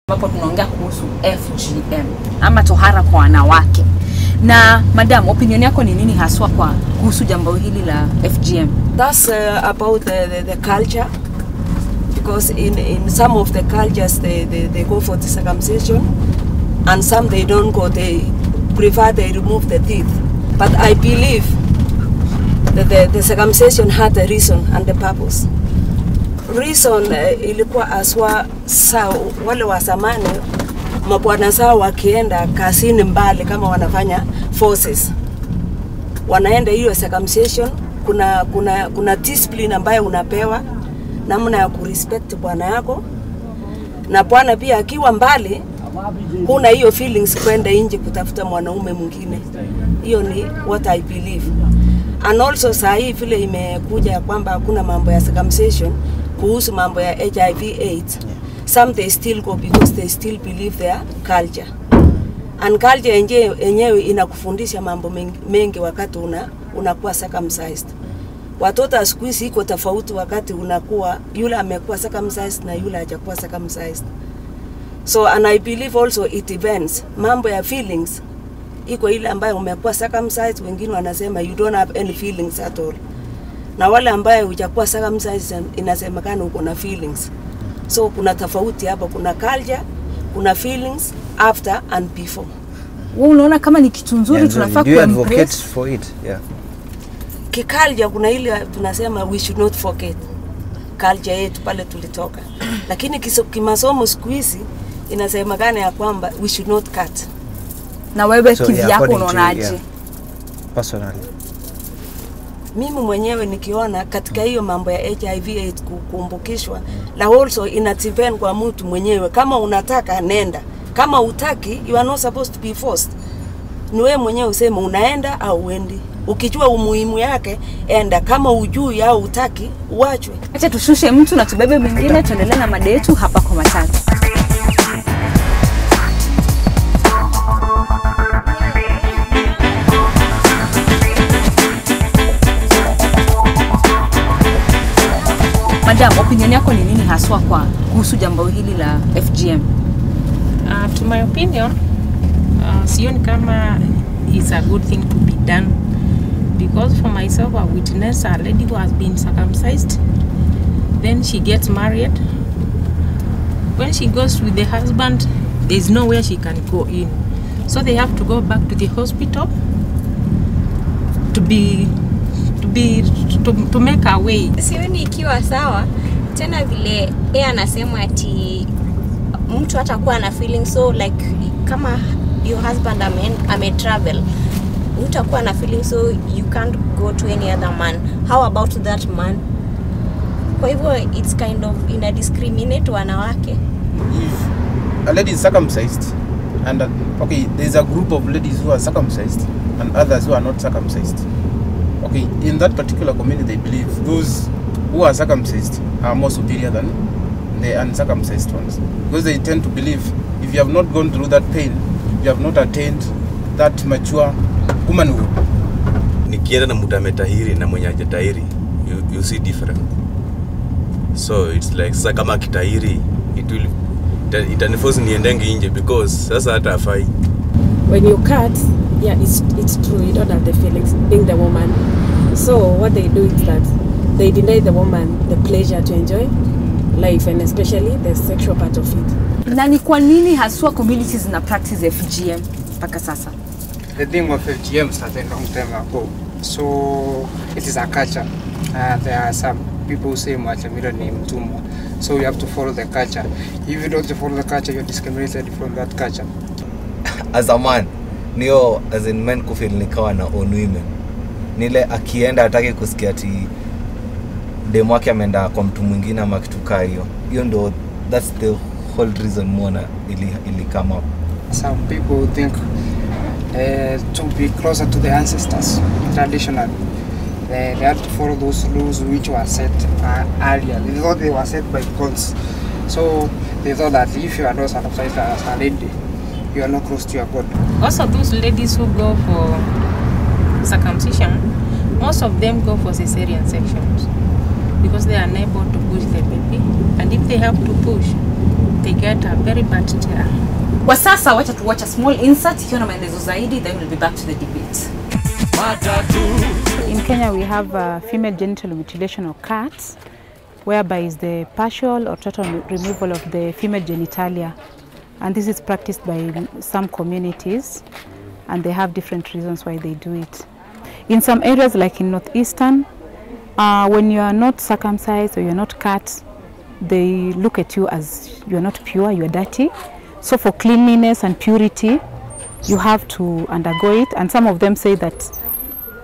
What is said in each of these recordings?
Hapo tunaongea kuhusu FGM ama tohara kwa wanawake. Na madam, opinion yako ni nini haswa kwa kuhusu jambo hili la FGM? That's about the culture, because in some of the cultures they go for the circumcision, and some they don't go, they prefer they remove the teeth. But I believe that the circumcision had a reason and the purpose. Reason ilikuwa aswa wale wa zamani mabwana zao wakienda kazini mbali kama wanafanya forces, wanaenda hiyo circumcision, kuna discipline ambayo unapewa namna ya kurespect bwana yako, na bwana pia akiwa mbali huna hiyo feelings kwenda nje kutafuta mwanaume mwingine. Hiyo ni what I believe. And also saa hii vile imekuja kwamba hakuna mambo ya circumcision kuhusu mambo ya HIV/AIDS, some they still go because they still believe their culture. And culture yenyewe inakufundisha mambo mengi wakati unakuwa circumcised. Watoto siku hizi iko tofauti wakati unakuwa yule amekuwa circumcised na yule hajakuwa circumcised. So and I believe also it depends. Mambo ya feelings iko ile ambayo umekuwa circumcised, wengine wanasema you don't have any feelings at all. Na wale ambaye hujakuwa circumcised inasemekana uko na feelings. So kuna tofauti hapa, kuna culture, kuna feelings after and before. Wewe unaona kama ni kitu nzuri tunafaa kuembrace for it? Yeah. Kiculture kuna ile tunasema we should not forget culture yetu pale tulitoka. Lakini kimasomo siku hizi inasemekana ya kwamba we should not cut. Na wewe kivyako unaonaje? Personally, mimi mwenyewe nikiona katika hiyo mambo ya HIV/AIDS kukumbukishwa, na also inadepend kwa mtu mwenyewe. Kama unataka nenda, kama utaki you are not supposed to be forced. Ni wewe mwenyewe useme unaenda au uendi. Ukijua umuhimu yake enda, kama ujui au utaki uachwe. Acha tushushe mtu na tubebe mwingine, tuendelee na mada yetu hapa kwa Matatu. Madam, opinion yako ni nini haswa kwa kuhusu jambo hili la FGM? To my opinion, sioni kama it's a good thing to be done, because for myself I witnessed a lady who has been circumcised, then she gets married. When she goes with the husband, there's nowhere she can go in, so they have to go back to the hospital to make a way. Sioni ikiwa sawa tena vile anasema ati mtu hatakuwa na feeling, so like kama your husband ame travel, utakuwa na feeling, so you can't go to any other man. How about that man? Kwa hivyo it's kind of ina discriminate wanawake. If a lady is circumcised and okay, there's a group of ladies who are circumcised and others who are not circumcised. Okay, in that particular community they believe those who are circumcised are more superior than the uncircumcised ones, because they tend to believe if you have not gone through that pain, you have not attained that mature womanhood. Nikienda na mtu ametahiri na mwenye hajatahiri, you see different. So it's like sasa kama kitahiri itaniforce niendenge nje because sasa hata afai. When you cut, yeah, it's true, you don't have the feelings being the woman. So what they do is that they deny the woman the pleasure to enjoy life, and especially the sexual part of it. Na ni kwa nini haswa communities na practice FGM mpaka sasa? The thing of FGM started a long time ago, so it is a culture. There are some people who say mwachamira ni mtumwa, so you have to follow the culture. If you don't follow the culture, you're discriminated from that culture. As a man, niyo as in men kufeel nikawa na own women. Nile akienda atake kusikia ati demu wake ameenda kwa mtu mwingine ama kitu kaa hiyo. Hiyo ndo, that's the whole reason mwana ili come up. Some people think to be closer to the ancestors traditionally, they have to follow those rules which were set earlier. They thought they were set by gods, so they thought that if you are not circumcised as a lady, you are not close to your God. Also, those ladies who go for circumcision, most of them go for cesarean sections because they are unable to push the baby, and if they have to push, they get a very bad tear. Kwa sasa wacha tu watch a small insert ikiwa na maelezo zaidi, then we'll be back to the debate. In Kenya we have female genital mutilation or CAT, whereby is the partial or total removal of the female genitalia, and this is practiced by some communities, and they have different reasons why they do it. In some areas like in northeastern, when you are not circumcised or you are not cut, they look at you as you are not pure, you are dirty. So for cleanliness and purity, you have to undergo it. And some of them say that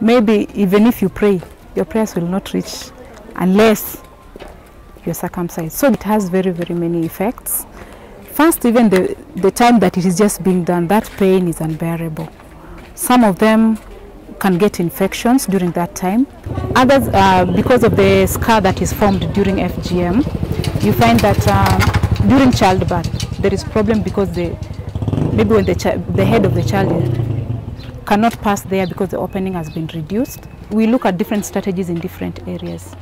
maybe even if you pray, your prayers will not reach unless you are circumcised. So it has very, very many effects. First, even the time that it is just being done, that pain is unbearable. Some of them can get infections during that time. Others, because of the scar that is formed during FGM, you find that during childbirth, there is problem because maybe when the head of the child cannot pass there because the opening has been reduced. We look at different strategies in different areas.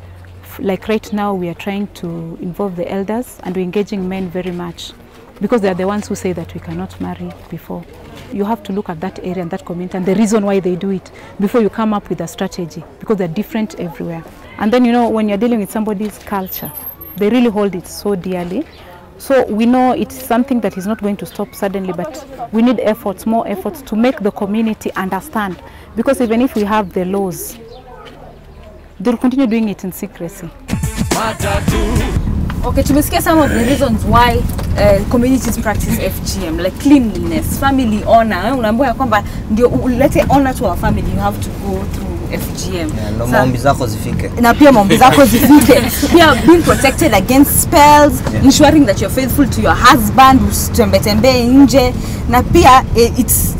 Like right now, we are trying to involve the elders and we're engaging men very much because they are the ones who say that we cannot marry before. You have to look at that area and that community and the reason why they do it before you come up with a strategy, because they're different everywhere. And then, you know, when you're dealing with somebody's culture, they really hold it so dearly. So we know it's something that is not going to stop suddenly, but we need efforts, more efforts to make the community understand. Because even if we have the laws, they'll continue doing it in secrecy. Okay, tumesikia some of the reasons why communities practice FGM, like cleanliness, family honor. Unaambiwa ya kwamba ndio ulete honor to our family, you have to go through FGM. Na maombi zako zifike. Na pia maombi zako zifike. Pia being protected against spells, ensuring that you're faithful to your husband, usitembe nje. Na pia it's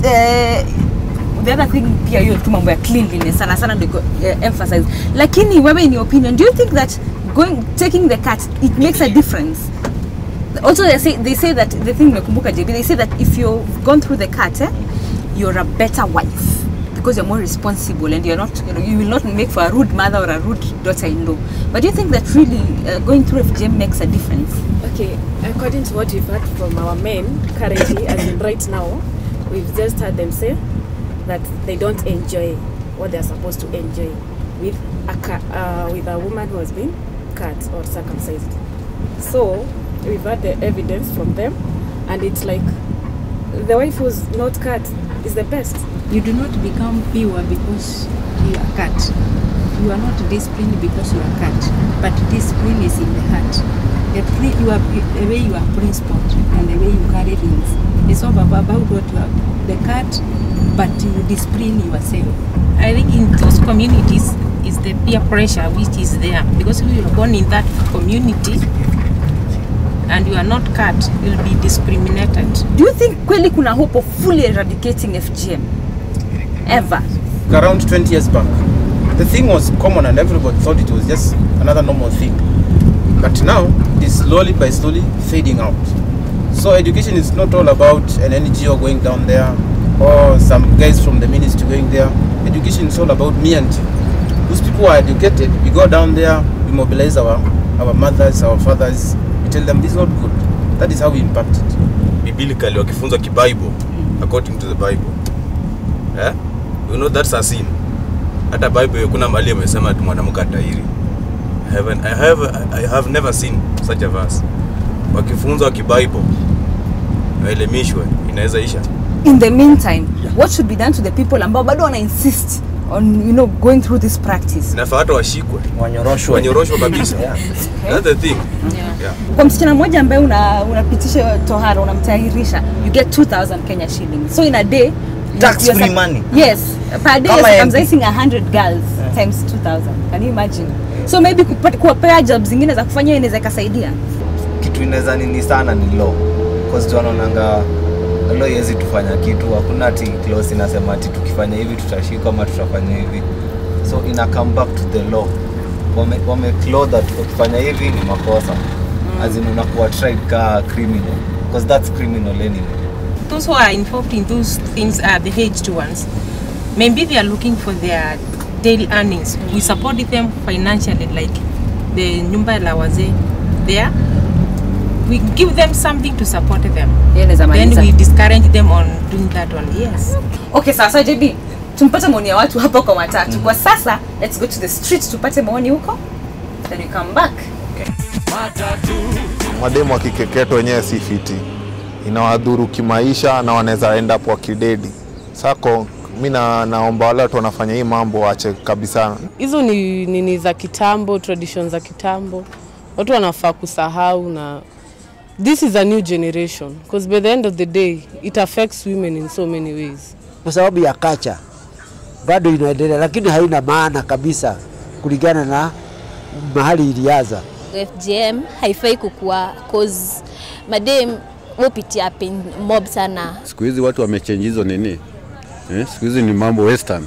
the other thing pia hiyo tu mambo ya cleanliness sana ndio emphasize. Lakini wewe, in your opinion, do you think that taking the cut, it makes a difference? Also they say that the thing mekumbuka JB, they say that if you've gone through the cut, you're a better wife because you're more responsible and you're not, you will not make for a rude mother or a rude daughter-in-law. But do you think that really going through FGM makes a difference? Okay, according to what we've heard from our men currently, as in right now, we've just heard them say that they don't enjoy what they're supposed to enjoy with a woman who has been cut or circumcised. So we've had the evidence from them, and it's like the wife who's not cut is the best. You do not become pure because you are cut. You are not disciplined because you are cut, but discipline is in the heart. The way you are principled and the way you carry things. It's not about what you are, the cut, but you discipline yourself. I think in those communities is the peer pressure which is there, because if you are born in that community and you are not cut, you'll be discriminated. Do you think kweli kuna hope of fully eradicating FGM? Ever? Around 20 years back, the thing was common and everybody thought it was just another normal thing. But now, it's slowly by slowly fading out. So education is not all about an NGO going down there or some guys from the ministry going there. Education is all about me and you. Those people are educated, we go down there, we mobilize our mothers, our fathers, we tell them this is not good. That is how we impact it. Biblically, wakifunza kibible, according to the Bible. Yeah? You know that's a sin. Hata Bible kuna mahali amesema ati mwanamke atahiri. I have never seen such a verse. Wakifunza kibible, waelimishwe, inaweza isha. In the meantime, what should be done to the people ambao bado wana insist on, you know, going through this practice? Inafaa watu washikwe, wanyoroshwe kabisa. That's the thing. Yeah. Kwa msichana mmoja ambaye unapitisha tohara, unamtahirisha, you get 2,000 Kenya shillings. So in a day, tax free money. Yes, per day you're circumcising 100 girls times 2,000. Can you imagine? So maybe kuwapea jobs zingine za kufanya inaweza kasaidia. Kitu inaweza nini sana ni law. Because tu wanaonanga law yezi tufanya kitu, hakuna ati clause inasema ati tukifanya hivi tutashika ama tutafanya hivi. So ina come back to the law. Wame clause that ukifanya hivi ni makosa. As in unakuwa tried ka criminal, because that's criminal anyway. Those who are involved in those things are the aged ones. Maybe they are looking for their daily earnings. We support them financially, like the nyumba la wazee there. we give them something to support them. Then we discourage them on doing that one. Yes. Okay, sasa JB, tumpate maoni ya watu hapa kwa Matatu. Kwa sasa, let's go to the street tupate maoni huko. Then we come back. Okay. Mademu wakikeketwa wenyewe si fiti. Inawadhuru kimaisha na wanaweza end up wakidedi. Sako mimi naomba wale watu wanafanya hii mambo waache kabisa. Hizo ni nini za kitambo, traditions za kitambo. Watu wanafaa kusahau na this is a new generation because by the end of the day it affects women in so many ways. Kwa sababu ya kacha bado inaendelea lakini haina maana kabisa kulingana na mahali ilianza. FGM haifai kukua cause madem wopitia pain mob sana. Siku hizi watu wamechange hizo nini? Siku hizi ni mambo western.